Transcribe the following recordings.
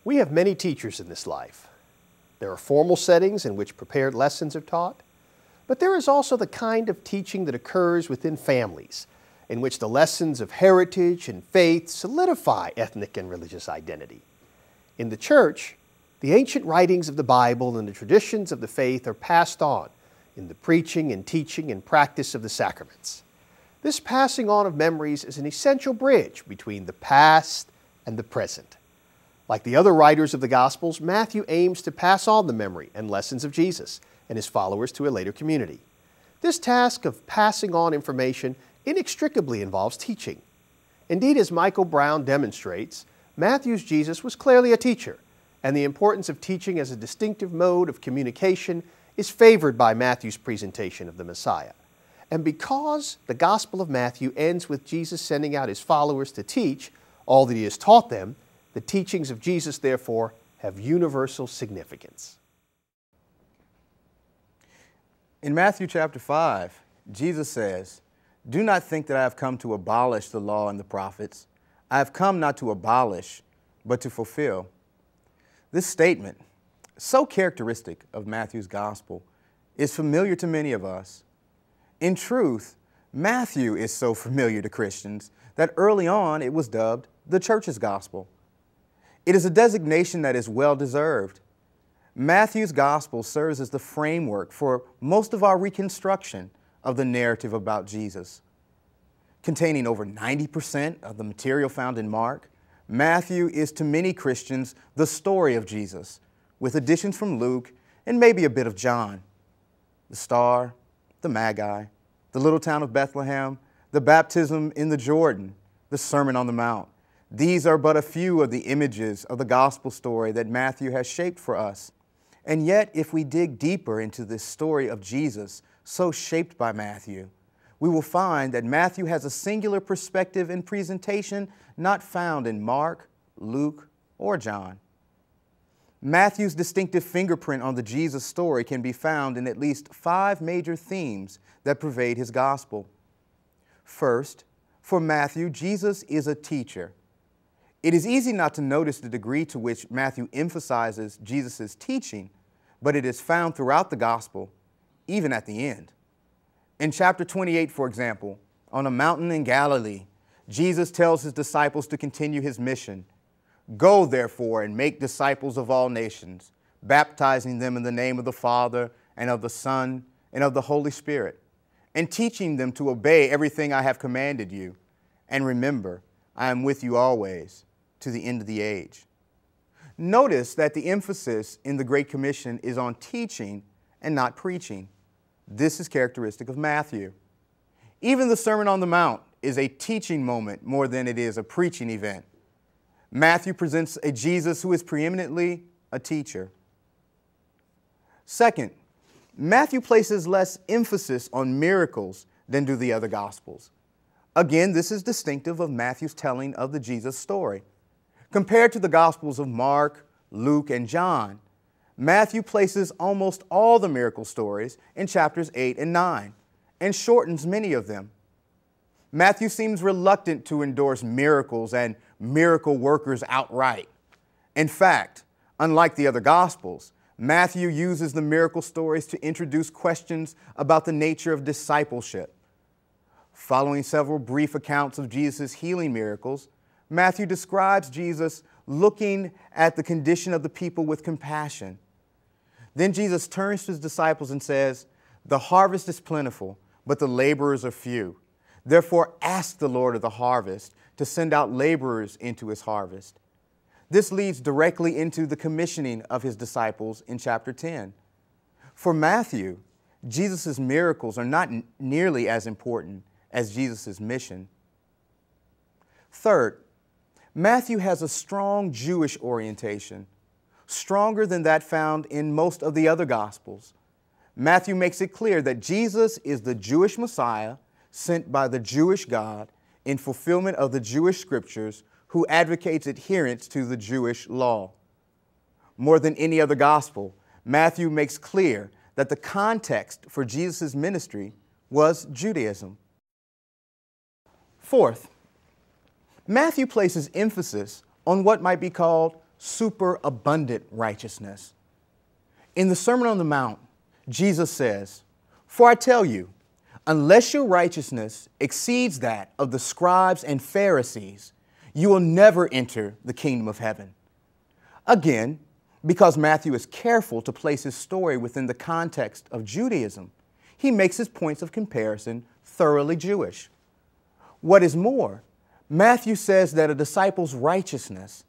We have many teachers in this life. There are formal settings in which prepared lessons are taught, but there is also the kind of teaching that occurs within families, in which the lessons of heritage and faith solidify ethnic and religious identity. In the church, the ancient writings of the Bible and the traditions of the faith are passed on in the preaching and teaching and practice of the sacraments. This passing on of memories is an essential bridge between the past and the present. Like the other writers of the Gospels, Matthew aims to pass on the memory and lessons of Jesus and his followers to a later community. This task of passing on information inextricably involves teaching. Indeed, as Michael Brown demonstrates, Matthew's Jesus was clearly a teacher, and the importance of teaching as a distinctive mode of communication is favored by Matthew's presentation of the Messiah. And because the Gospel of Matthew ends with Jesus sending out his followers to teach all that he has taught them, the teachings of Jesus, therefore, have universal significance. In Matthew chapter 5, Jesus says, "Do not think that I have come to abolish the law and the prophets. I have come not to abolish, but to fulfill." This statement, so characteristic of Matthew's gospel, is familiar to many of us. In truth, Matthew is so familiar to Christians that early on it was dubbed the church's gospel. It is a designation that is well deserved. Matthew's gospel serves as the framework for most of our reconstruction of the narrative about Jesus. Containing over 90% of the material found in Mark, Matthew is to many Christians the story of Jesus, with additions from Luke and maybe a bit of John. The star, the Magi, the little town of Bethlehem, the baptism in the Jordan, the Sermon on the Mount. These are but a few of the images of the gospel story that Matthew has shaped for us. And yet, if we dig deeper into this story of Jesus, so shaped by Matthew, we will find that Matthew has a singular perspective and presentation not found in Mark, Luke, or John. Matthew's distinctive fingerprint on the Jesus story can be found in at least 5 major themes that pervade his gospel. First, for Matthew, Jesus is a teacher. It is easy not to notice the degree to which Matthew emphasizes Jesus' teaching, but it is found throughout the gospel, even at the end. In chapter 28, for example, on a mountain in Galilee, Jesus tells his disciples to continue his mission. "Go, therefore, and make disciples of all nations, baptizing them in the name of the Father and of the Son and of the Holy Spirit, and teaching them to obey everything I have commanded you. And remember, I am with you always, to the end of the age." Notice that the emphasis in the Great Commission is on teaching and not preaching. This is characteristic of Matthew. Even the Sermon on the Mount is a teaching moment more than it is a preaching event. Matthew presents a Jesus who is preeminently a teacher. Second, Matthew places less emphasis on miracles than do the other Gospels. Again, this is distinctive of Matthew's telling of the Jesus story. Compared to the Gospels of Mark, Luke, and John, Matthew places almost all the miracle stories in chapters 8 and 9 and shortens many of them. Matthew seems reluctant to endorse miracles and miracle workers outright. In fact, unlike the other Gospels, Matthew uses the miracle stories to introduce questions about the nature of discipleship. Following several brief accounts of Jesus' healing miracles, Matthew describes Jesus looking at the condition of the people with compassion. Then Jesus turns to his disciples and says, "The harvest is plentiful, but the laborers are few. Therefore, ask the Lord of the harvest to send out laborers into his harvest." This leads directly into the commissioning of his disciples in chapter 10. For Matthew, Jesus' miracles are not nearly as important as Jesus' mission. Third, Matthew has a strong Jewish orientation, stronger than that found in most of the other Gospels. Matthew makes it clear that Jesus is the Jewish Messiah sent by the Jewish God in fulfillment of the Jewish scriptures, who advocates adherence to the Jewish law. More than any other gospel, Matthew makes clear that the context for Jesus' ministry was Judaism. Fourth, Matthew places emphasis on what might be called superabundant righteousness. In the Sermon on the Mount, Jesus says, "For I tell you, unless your righteousness exceeds that of the scribes and Pharisees, you will never enter the kingdom of heaven." Again, because Matthew is careful to place his story within the context of Judaism, he makes his points of comparison thoroughly Jewish. What is more, Matthew says that a disciple's righteousness,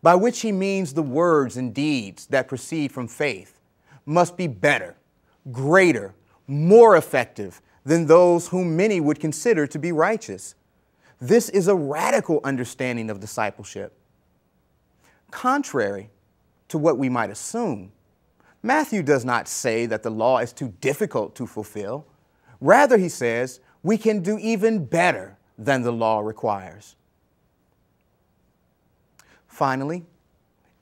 by which he means the words and deeds that proceed from faith, must be better, greater, more effective than those whom many would consider to be righteous. This is a radical understanding of discipleship. Contrary to what we might assume, Matthew does not say that the law is too difficult to fulfill. Rather, he says we can do even better than the law requires. Finally,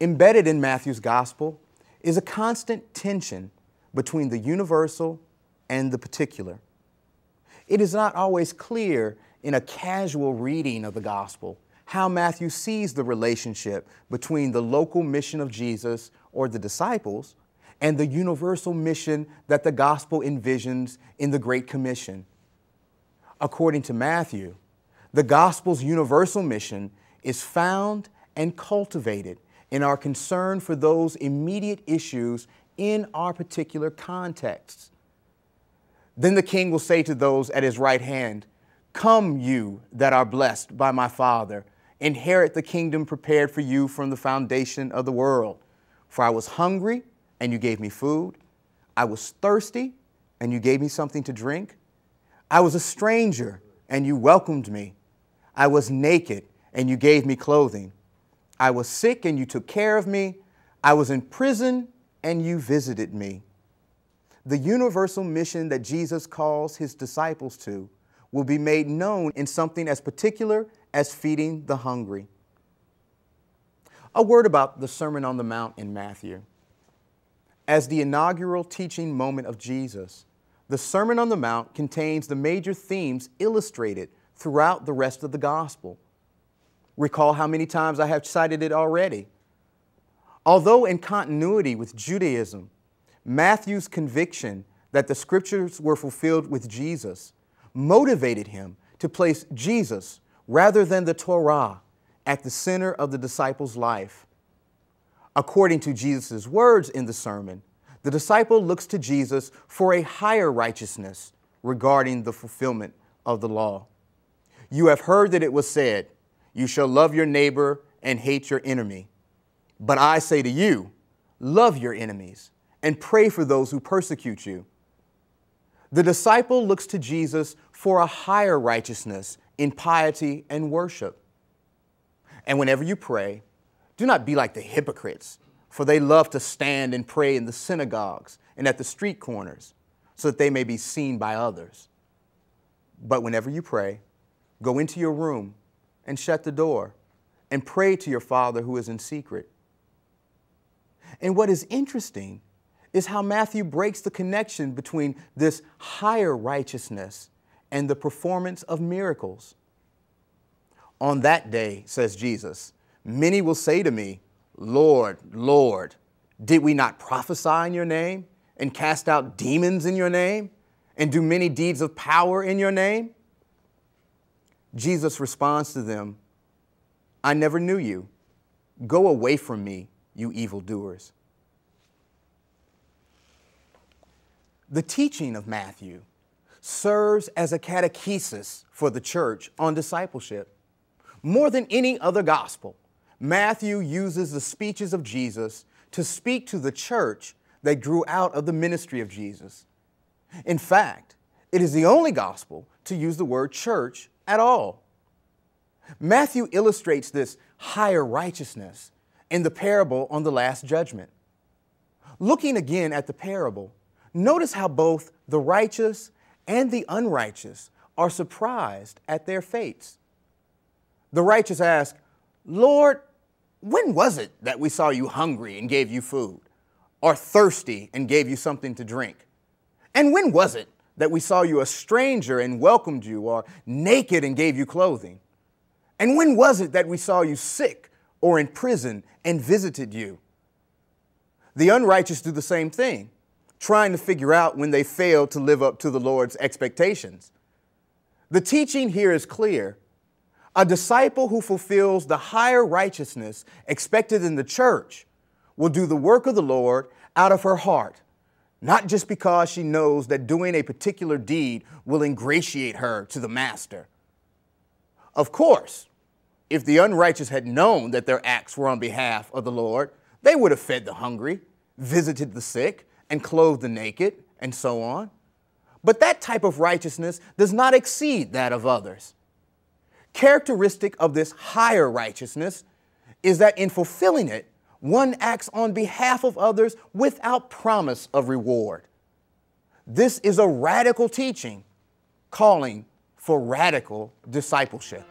embedded in Matthew's gospel is a constant tension between the universal and the particular. It is not always clear in a casual reading of the gospel how Matthew sees the relationship between the local mission of Jesus or the disciples and the universal mission that the gospel envisions in the Great Commission. According to Matthew, the gospel's universal mission is found and cultivated in our concern for those immediate issues in our particular contexts. Then the king will say to those at his right hand, "Come, you that are blessed by my Father, inherit the kingdom prepared for you from the foundation of the world. For I was hungry, and you gave me food. I was thirsty, and you gave me something to drink. I was a stranger, and you welcomed me. I was naked, and you gave me clothing. I was sick, and you took care of me. I was in prison, and you visited me." The universal mission that Jesus calls his disciples to will be made known in something as particular as feeding the hungry. A word about the Sermon on the Mount in Matthew. As the inaugural teaching moment of Jesus, the Sermon on the Mount contains the major themes illustrated throughout the rest of the gospel. Recall how many times I have cited it already. Although in continuity with Judaism, Matthew's conviction that the scriptures were fulfilled with Jesus motivated him to place Jesus rather than the Torah at the center of the disciple's life. According to Jesus' words in the sermon, the disciple looks to Jesus for a higher righteousness regarding the fulfillment of the law. "You have heard that it was said, 'You shall love your neighbor and hate your enemy.' But I say to you, love your enemies and pray for those who persecute you." The disciple looks to Jesus for a higher righteousness in piety and worship. And whenever you pray, do not be like the hypocrites, for they love to stand and pray in the synagogues and at the street corners, so that they may be seen by others. But whenever you pray, go into your room and shut the door and pray to your Father who is in secret. And what is interesting is how Matthew breaks the connection between this higher righteousness and the performance of miracles. "On that day," says Jesus, "many will say to me, 'Lord, Lord, did we not prophesy in your name and cast out demons in your name and do many deeds of power in your name?' Jesus responds to them, I never knew you. Go away from me, you evildoers. The teaching of Matthew serves as a catechesis for the church on discipleship. More than any other gospel, Matthew uses the speeches of Jesus to speak to the church that grew out of the ministry of Jesus. In fact, it is the only gospel to use the word church at all. Matthew illustrates this higher righteousness in the parable on the Last Judgment. Looking again at the parable, notice how both the righteous and the unrighteous are surprised at their fates. The righteous ask, Lord, when was it that we saw you hungry and gave you food, or thirsty and gave you something to drink? And when was it that we saw you a stranger and welcomed you, or naked and gave you clothing? And when was it that we saw you sick or in prison and visited you? The unrighteous do the same thing, trying to figure out when they failed to live up to the Lord's expectations. The teaching here is clear. A disciple who fulfills the higher righteousness expected in the church will do the work of the Lord out of her heart, not just because she knows that doing a particular deed will ingratiate her to the master. Of course, if the unrighteous had known that their acts were on behalf of the Lord, they would have fed the hungry, visited the sick, and clothed the naked, and so on. But that type of righteousness does not exceed that of others. Characteristic of this higher righteousness is that in fulfilling it, one acts on behalf of others without promise of reward. This is a radical teaching calling for radical discipleship.